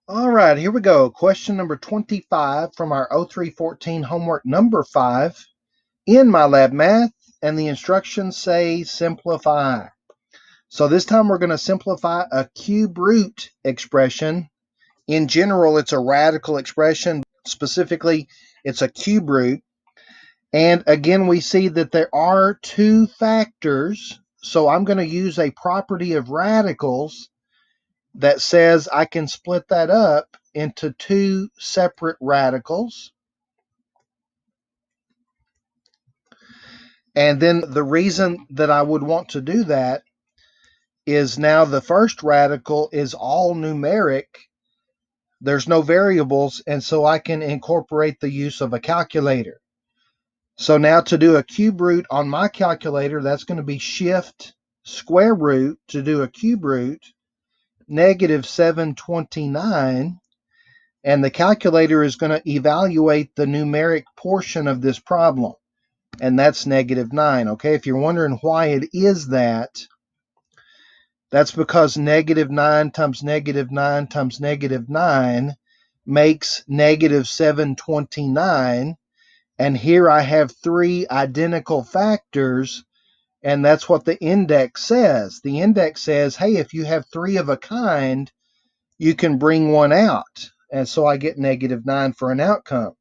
All right, here we go. Question number 25 from our 0314 homework number 5 in MyLab Math, and the instructions say simplify. So this time we're going to simplify a cube root expression. In general, it's a radical expression. Specifically, it's a cube root. And again, we see that there are two factors. So I'm going to use a property of radicals that says I can split that up into two separate radicals. And then the reason that I would want to do that is now the first radical is all numeric. There's no variables, and so I can incorporate the use of a calculator. So now to do a cube root on my calculator, that's going to be shift square root to do a cube root, negative 729. And the calculator is going to evaluate the numeric portion of this problem, and that's negative 9. Okay, if you're wondering why it is that, that's because negative 9 times negative 9 times negative 9 makes negative 729. And here I have three identical factors, and that's what the index says. The index says, hey, if you have three of a kind, you can bring one out. And so I get negative 9 for an outcome.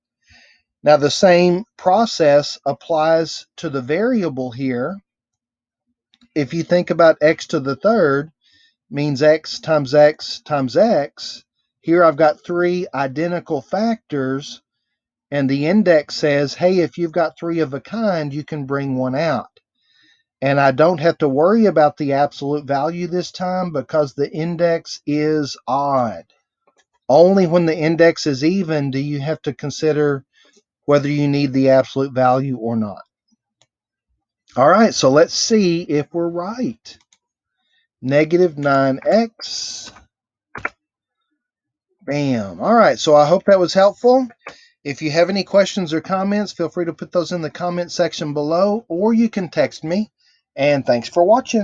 Now the same process applies to the variable here. If you think about x to the third means x times x times x, here I've got three identical factors, and the index says, hey, if you've got three of a kind, you can bring one out. And I don't have to worry about the absolute value this time because the index is odd. Only when the index is even do you have to consider whether you need the absolute value or not. All right, so let's see if we're right. Negative 9x. Bam. All right, so I hope that was helpful. If you have any questions or comments, feel free to put those in the comment section below, or you can text me. And thanks for watching.